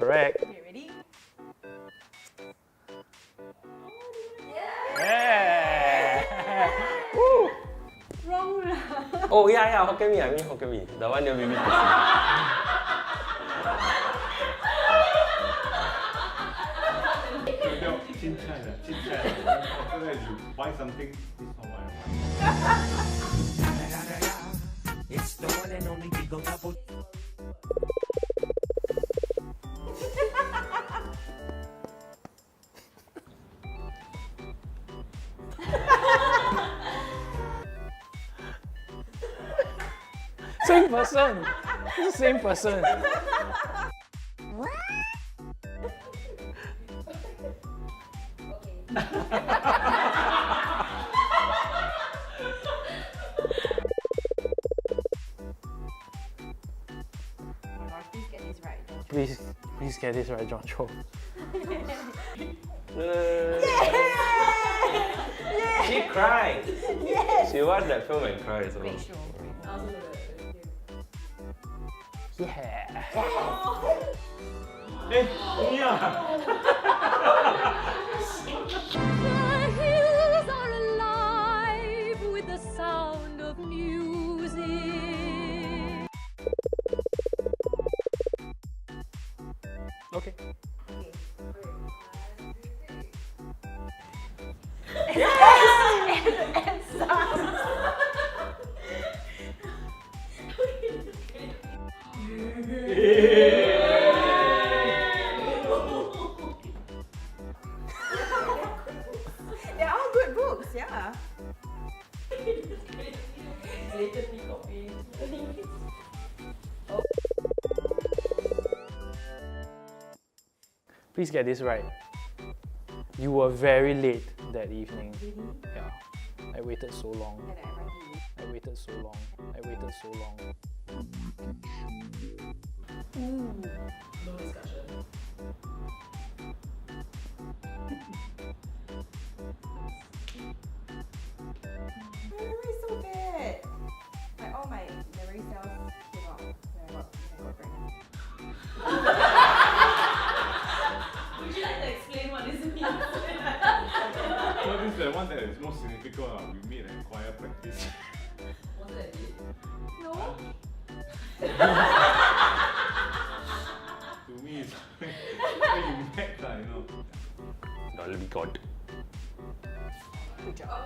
correct. Okay, ready? Yeah! Woo! Wrong. Oh yeah, Hokkien Mee, I mean Hokkien Mee. The one near BBC. After that you buy something, this is not what I want. It's the one and only Vigo Double. Same person. It's the same person. Please get this right, John Cho. She cried. Yes. She watched that film and cried. So. Great show. Yeah. The hills are alive with the sound of music. Okay. And some. They're all good books, yeah. Blatantly copying. Please get this right. You were very late that evening. Really? Yeah. I waited so long. I waited so long. I waited so long. Ooh. No discussion. My memory is so bad. Like all my memory cells came out when I got pregnant. Would you like to explain what this means? So this is the one that is most significant. We meet and choir practice. Was it a date? No. To me, it's when you met, you know. Don't be God. Good job.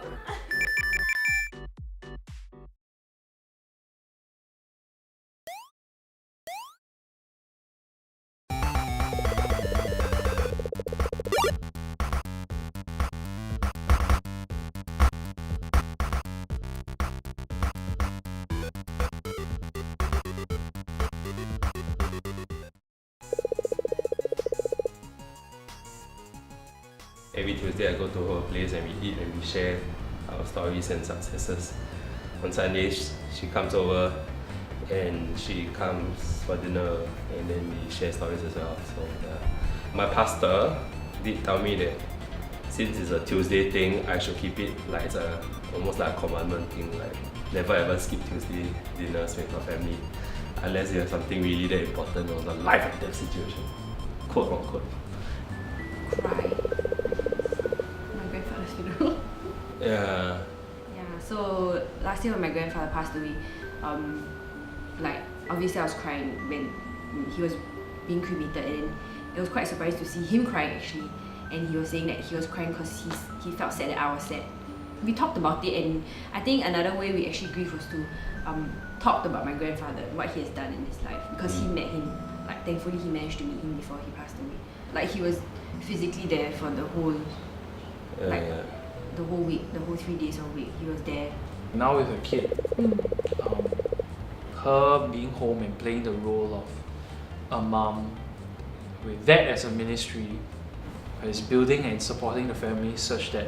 Every Tuesday I go to her place and we eat and we share our stories and successes. On Sundays she comes over and she comes for dinner and then we share stories as well. So my pastor did tell me that since it's a Tuesday thing, I should keep it like it's almost like a commandment thing, like never ever skip Tuesday dinners with my family unless you have something really that important or the life and death situation. Quote unquote. Cry. My grandfather's funeral. Yeah. Yeah, so last year when my grandfather passed away, like obviously I was crying when he was being cremated, and it was quite surprised to see him crying actually. And he was saying that he was crying because he felt sad that I was sad. We talked about it, and I think another way we actually grieved was to talk about my grandfather, what he has done in his life, because he met him. Like thankfully he managed to meet him before he passed away. Like he was physically there for the whole, the whole week, the whole 3 days of week. He was there. Now with a kid, her being home and playing the role of a mom, with that as a ministry, is building and supporting the family such that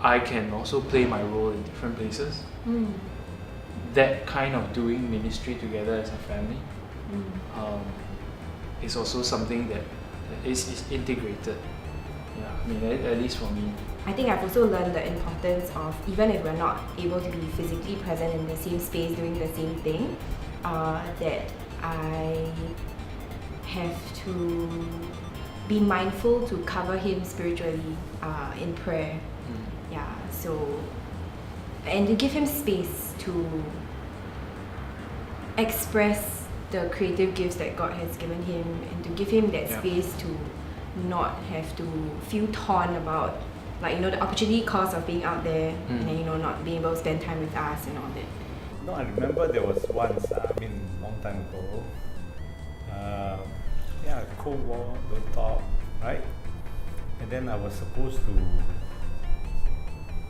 I can also play my role in different places. That kind of doing ministry together as a family is also something that is integrated. Yeah, I mean, at least for me. I think I've also learned the importance of, even if we're not able to be physically present in the same space doing the same thing, that I have to be mindful to cover him spiritually in prayer. Yeah, so, and to give him space to express the creative gifts that God has given him, and to give him that space to not have to feel torn about, like, the opportunity cost of being out there and then, not being able to spend time with us and all that. No, I remember there was once, long time ago, Cold War, don't talk, right? And then I was supposed to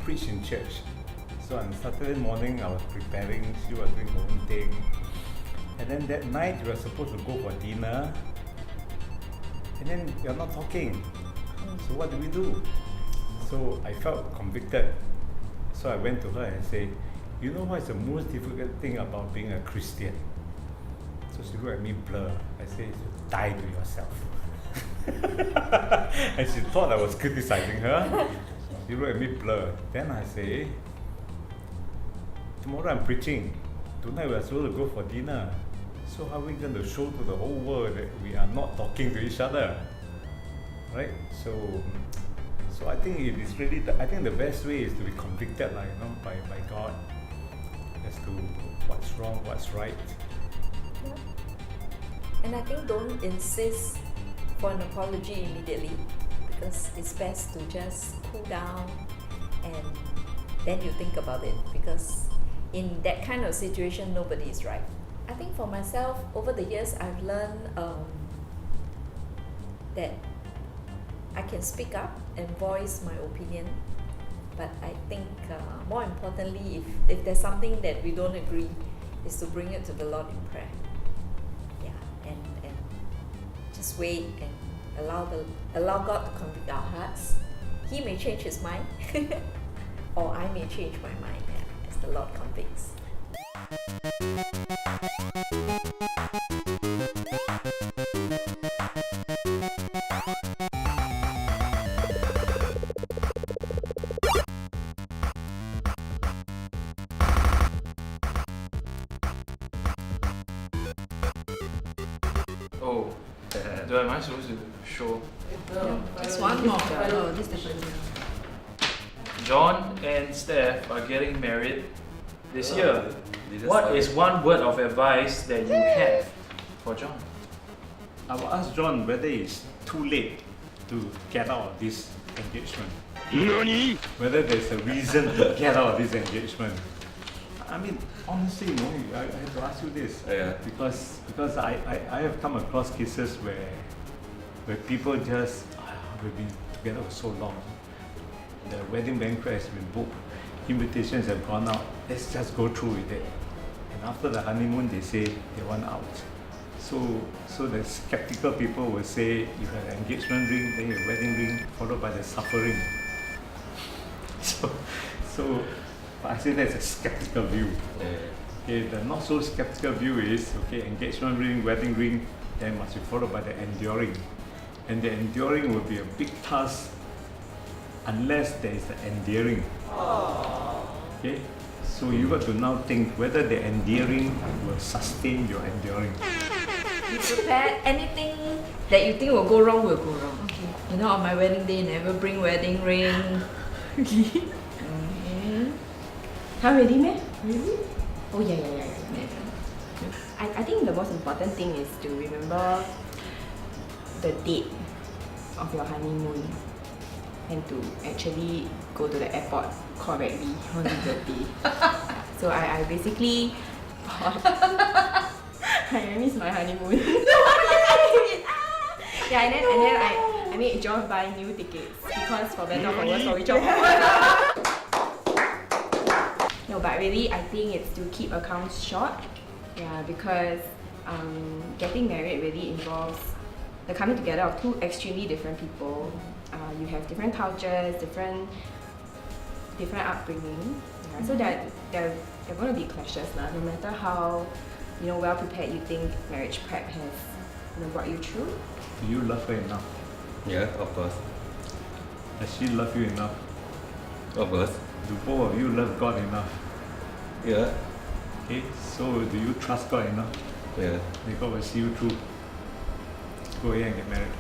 preach in church. So on Saturday morning, I was preparing, she was doing her own thing. And then that night, we were supposed to go for dinner. And then you're not talking. So what do we do? So I felt convicted. So I went to her and said, you know what is the most difficult thing about being a Christian? So she looked at me blur. I said, die to yourself. And she thought I was criticizing her. She looked at me blur. Then I say, tomorrow I'm preaching. Tonight we're supposed to go for dinner. So how are we going to show to the whole world that we are not talking to each other? Right? So I think it is really, I think the best way is to be convicted, by God as to what's wrong, what's right. Yeah. And I think don't insist for an apology immediately, because it's best to just cool down and then you think about it, because in that kind of situation nobody is right. I think for myself, over the years I've learned that I can speak up and voice my opinion, but I think more importantly, if there's something that we don't agree, is to bring it to the Lord in prayer. Yeah, and just wait and allow God to convict our hearts. He may change his mind, or I may change my mind, as the Lord convicts. Oh, am I supposed to show? Just one more. Oh, this is different. John and Steph are getting married this year. What is one word of advice that you have for John? I will ask John whether it's too late to get out of this engagement. NANI? Whether there's a reason to get out of this engagement. I mean, honestly, I have to ask you this. Because I have come across cases where people just, we've been together for so long. The wedding banquet has been booked, invitations have gone out, let's just go through with it. And after the honeymoon, they say they want out. So the skeptical people will say you have an engagement ring, then your wedding ring, followed by the suffering. So I say that's a skeptical view. Okay, the not so skeptical view is, okay, engagement ring, wedding ring, then must be followed by the enduring. And the enduring will be a big task unless there is the endearing. Okay, so you got to now think whether the endearing will sustain your enduring. Be prepared. Anything that you think will go wrong will go wrong. Okay. On my wedding day, never bring wedding ring. Huh, really, man? Really? Oh, yeah. I think the most important thing is to remember the date of your honeymoon and to actually go to the airport correctly on the day. So I basically I miss my honeymoon. Yeah, and then I made John buy new tickets because for better or for worse, for richer or for poorer. No, but really, I think it's to keep accounts short. Yeah, because getting married really involves the coming together of two extremely different people. You have different cultures, different upbringing. Yeah, so there are going to be clashes, no matter how well prepared you think marriage prep has brought you through. Do you love her enough? Yeah, of course. Does she love you enough? Of course. Do both of you love God enough? Yeah. Okay, so do you trust God enough? Yeah. That God will see you through? go ahead and get married.